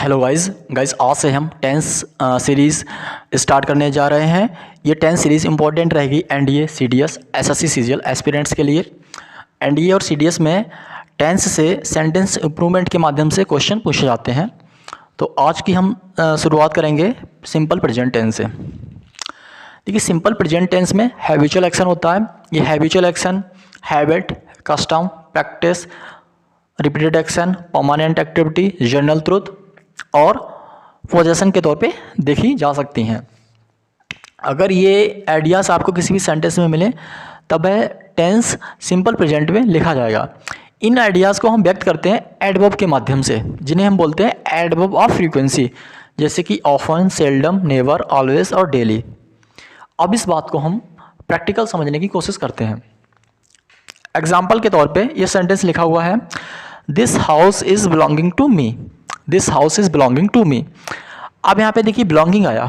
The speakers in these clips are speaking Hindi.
हेलो गाइस आज से हम टेंस सीरीज़ स्टार्ट करने जा रहे हैं। ये टेंस सीरीज़ इंपॉर्टेंट रहेगी NDA, CDS, SSC, CGL aspirants के लिए। एनडीए और सीडीएस में टेंस से सेंटेंस इंप्रूवमेंट के माध्यम से क्वेश्चन पूछे जाते हैं। तो आज की हम शुरुआत करेंगे सिंपल प्रेजेंट टेंस से। देखिए, सिंपल प्रेजेंट टेंस में हैबिचुअल एक्शन होता है। ये habitual action habit, custom, practice, repeated action, permanent activity, general truth और पोजेशन के तौर पे देखी जा सकती हैं। अगर ये आइडियाज़ आपको किसी भी सेंटेंस में मिले तब वह टेंस सिंपल प्रेजेंट में लिखा जाएगा। इन आइडियाज़ को हम व्यक्त करते हैं एडवर्ब के माध्यम से, जिन्हें हम बोलते हैं एडवर्ब ऑफ फ्रीक्वेंसी, जैसे कि ऑफन, सेल्डम, नेवर, ऑलवेज और डेली। अब इस बात को हम प्रैक्टिकल समझने की कोशिश करते हैं। एग्जाम्पल के तौर पे ये सेंटेंस लिखा हुआ है, this house is belonging to me. This house is belonging to me. अब यहाँ पे देखिए बिलोंगिंग आया।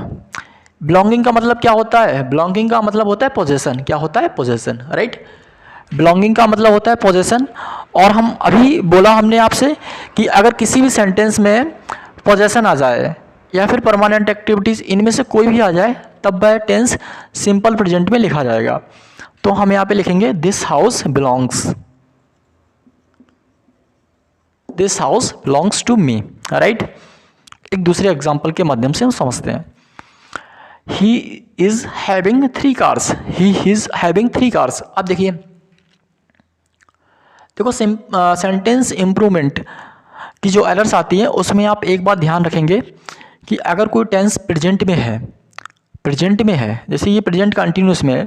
बिलोंगिंग का मतलब क्या होता है? बिलोंगिंग का मतलब होता है पोजेसन। क्या होता है? Possession, right. बिलोंगिंग का मतलब होता है पोजेसन। और हम अभी बोला हमने आपसे कि अगर किसी भी सेंटेंस में पोजेसन आ जाए या फिर परमानेंट एक्टिविटीज़, इनमें से कोई भी आ जाए तब वह टेंस सिंपल प्रेजेंट में लिखा जाएगा। तो हम यहाँ पे लिखेंगे this house belongs, this house belongs to me, right. एक दूसरे एग्जाम्पल के माध्यम से हम समझते हैं। He is having 3 cars. He is having 3 cars. अब देखिए, देखो सेंटेंस इंप्रूवमेंट की जो एरर्स आती है उसमें आप एक बात ध्यान रखेंगे कि अगर कोई टेंस प्रेजेंट में है, प्रेजेंट में है, जैसे ये प्रेजेंट कंटिन्यूस में है,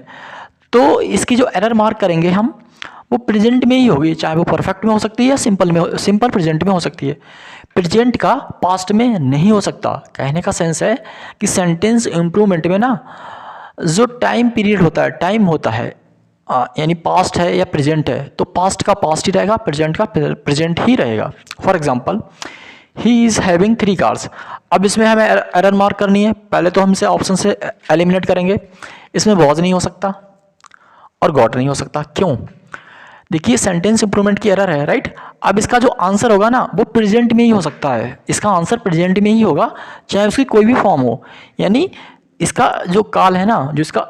तो इसकी जो एरर मार्क करेंगे हम वो प्रेजेंट में ही होगी, चाहे वो परफेक्ट में हो सकती है या सिंपल प्रेजेंट में हो सकती है। प्रेजेंट का पास्ट में नहीं हो सकता। कहने का सेंस है कि सेंटेंस इंप्रूवमेंट में ना जो टाइम पीरियड होता है, टाइम होता है, यानी पास्ट है या प्रेजेंट है, तो पास्ट का पास्ट ही रहेगा, प्रेजेंट का प्रेजेंट ही रहेगा। For example, he is having 3 cars. अब इसमें हमें एरर मार्क करनी है। पहले तो हम इसे ऑप्शन से एलिमिनेट करेंगे। इसमें वॉज नहीं हो सकता और गॉट नहीं हो सकता। क्यों? देखिए, सेंटेंस इंप्रूवमेंट की एरर है, राइट। अब इसका जो आंसर होगा ना वो प्रेजेंट में ही हो सकता है। इसका आंसर प्रेजेंट में ही होगा, चाहे उसकी कोई भी फॉर्म हो। यानी इसका जो काल है ना, जो इसका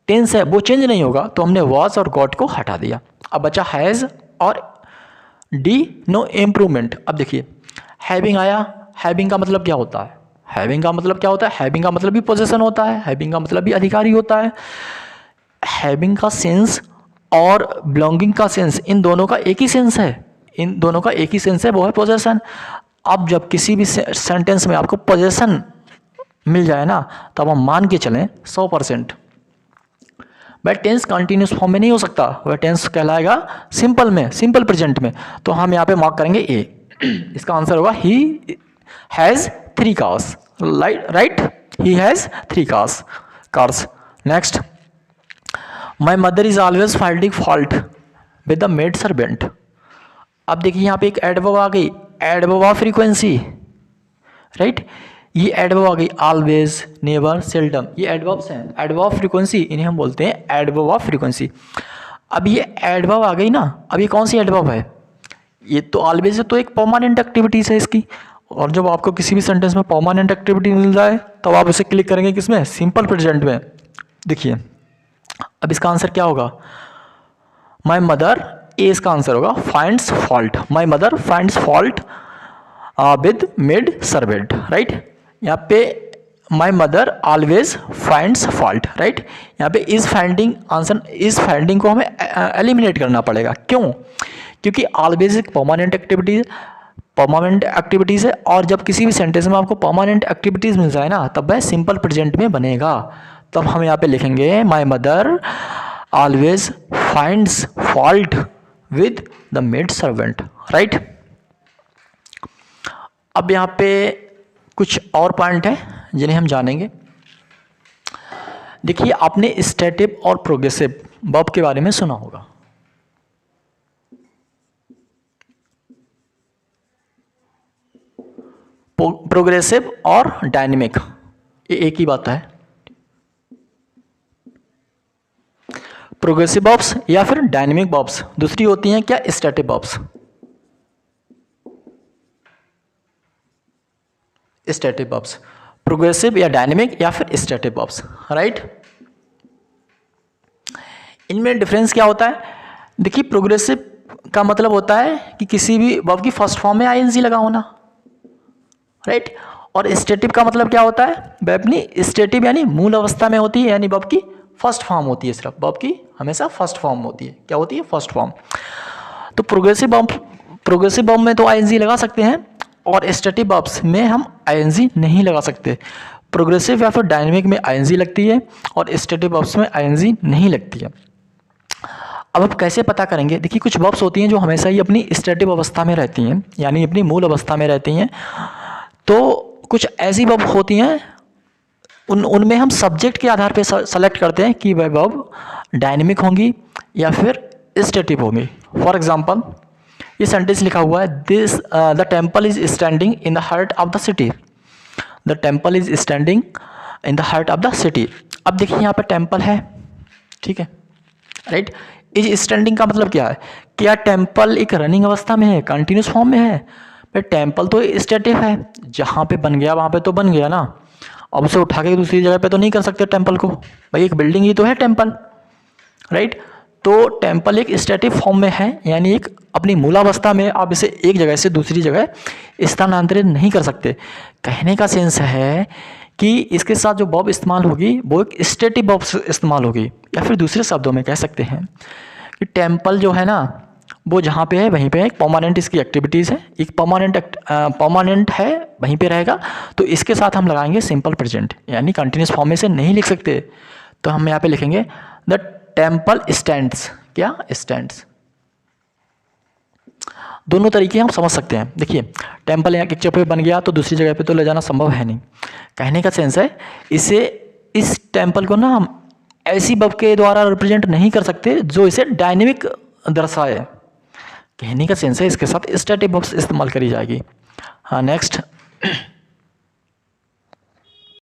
टेंस है वो चेंज नहीं होगा। तो हमने वॉज और गॉट को हटा दिया। अब बचा हैज़ और डी, नो इम्प्रूवमेंट। अब देखिए, हैविंग आया। हैविंग का मतलब क्या होता है? हैविंग का मतलब क्या होता है? हैविंग का मतलब भी पोजेशन होता है, हैविंग का मतलब भी अधिकारी होता है। हैविंग का सेंस और बिलोंगिंग का सेंस, इन दोनों का एक ही सेंस है। इन दोनों का एक ही सेंस है, वो है पोजेशन। अब जब किसी भी सेंटेंस में आपको पोजेशन मिल जाए ना, तब हम मान के चलें 100%। वह टेंस कंटिन्यूस फॉर्म में नहीं हो सकता, वह टेंस कहलाएगा सिंपल में, सिंपल प्रेजेंट में। तो हम यहाँ पे मार्क करेंगे ए। इसका आंसर होगा he has 3 cars, right. He has 3 cars. Next, my mother is always finding fault with the maid servant. अब देखिए, यहाँ पे एक एडवर्ब आ गई, एडवर्ब ऑफ फ्रीक्वेंसी, राइट। ये एडवर्ब आ गई, ऑलवेज, नेवर, सेल्डम, ये एडवर्ब्स हैं। एडवर्ब ऑफ फ्रीक्वेंसी, इन्हें हम बोलते हैं एडवर्ब ऑफ फ्रीक्वेंसी। अब ये एडवर्ब आ गई ना, अब ये कौन सी एडवर्ब है? ये तो ऑलवेज है, तो एक परमानेंट एक्टिविटीज है इसकी। और जब आपको किसी भी सेंटेंस में परमानेंट एक्टिविटी मिल जाए तब आप उसे क्लिक करेंगे किसमें? सिंपल प्रेजेंट में। देखिए, अब इसका आंसर क्या होगा? माई मदर, ए इसका आंसर होगा, finds fault. My mother finds fault with maid servant, right. यहाँ पे my mother always finds fault, right. यहाँ पे is finding, answer is finding को हमें एलिमिनेट करना पड़ेगा। क्यों? क्योंकि ऑलवेज एक परमानेंट एक्टिविटीज़ है। और जब किसी भी सेंटेंस में आपको परमानेंट एक्टिविटीज़ मिल जाए ना, तब वह सिंपल प्रेजेंट में बनेगा। तब हम यहाँ पे लिखेंगे my mother always finds fault with the maid servant, right. अब यहाँ पे कुछ और पॉइंट है जिन्हें हम जानेंगे। देखिए, आपने स्टैटिव और प्रोग्रेसिव वर्ब के बारे में सुना होगा। प्रोग्रेसिव और डायनेमिक, ये एक ही बात है। प्रोग्रेसिव वर्ब्स या फिर डायनेमिक वर्ब्स, दूसरी होती हैं क्या? Static verbs. Static verbs, progressive या डायनेमिक या फिर स्टैटिक वर्ब्स, राइट। इनमें डिफरेंस क्या होता है? देखिए प्रोग्रेसिव का मतलब होता है कि किसी भी वर्ब की फर्स्ट फॉर्म में आईएनजी लगा होना, राइट। और स्टैटिक का मतलब क्या होता है? वह अपनी स्टैटिक यानी मूल अवस्था में होती है, यानी वर्ब की फर्स्ट फॉर्म होती है, सिर्फ वर्ब की हमेशा फर्स्ट फॉर्म होती है। क्या होती है? First form. तो प्रोग्रेसिव वर्ब में तो आईएनजी लगा सकते हैं और स्टैटिक वर्ब्स में हम आईएनजी नहीं लगा सकते। प्रोग्रेसिव या फिर डायनेमिक में आईएनजी लगती है और स्टैटिक वर्ब्स में आईएनजी नहीं लगती है। अब आप कैसे पता करेंगे? देखिए कुछ वर्ब्स होती हैं जो हमेशा ही अपनी स्टैटिक अवस्था में रहती हैं, यानी अपनी मूल अवस्था में रहती हैं। तो कुछ ऐसी वर्ब होती हैं उनमें हम सब्जेक्ट के आधार पे सेलेक्ट करते हैं कि वह वर्ब डायनेमिक होंगी या फिर स्टैटिक होंगी। फॉर एग्जांपल ये सेंटेंस लिखा हुआ है, this the temple is standing in the heart of the city. The temple is standing in the heart of the city. अब देखिए यहाँ पे टेम्पल है, ठीक है, राइट। इज स्टैंडिंग का मतलब क्या है? क्या टेम्पल एक रनिंग अवस्था में है, कंटिन्यूस फॉर्म में है? भाई टेम्पल तो स्टैटिक है, जहाँ पे बन गया वहाँ पे तो बन गया ना, अब उसे उठा के दूसरी जगह पे तो नहीं कर सकते टेम्पल को। भाई एक बिल्डिंग ही तो है टेम्पल, राइट। तो टेम्पल एक स्टैटिक फॉर्म में है, यानी एक अपनी मूलावस्था में, आप इसे एक जगह से दूसरी जगह स्थानांतरित नहीं कर सकते। कहने का सेंस है कि इसके साथ जो वर्ब इस्तेमाल होगी वो एक स्टैटिक वर्ब इस्तेमाल होगी, या फिर दूसरे शब्दों में कह सकते हैं कि टेम्पल जो है ना वो जहाँ पे है वहीं पे एक परमानेंट इसकी एक्टिविटीज़ है, एक परमानेंट है, वहीं पे रहेगा। तो इसके साथ हम लगाएंगे सिंपल प्रेजेंट, यानी कंटिन्यूस फॉर्म में से नहीं लिख सकते। तो हम यहाँ पे लिखेंगे द टेम्पल स्टैंड्स। क्या? स्टैंड्स। दोनों तरीके हम समझ सकते हैं। देखिए टेम्पल यहाँ एक जगह पे बन गया तो दूसरी जगह पे तो ले जाना संभव है नहीं। कहने का सेंस है इस टेम्पल को ना हम ऐसी वर्ब के द्वारा रिप्रेजेंट नहीं कर सकते जो इसे डायनेमिक दर्शाए। कहने का सेंस है इसके साथ स्टैटिक वर्ब्स इस्तेमाल करी जाएगी। हाँ नेक्स्ट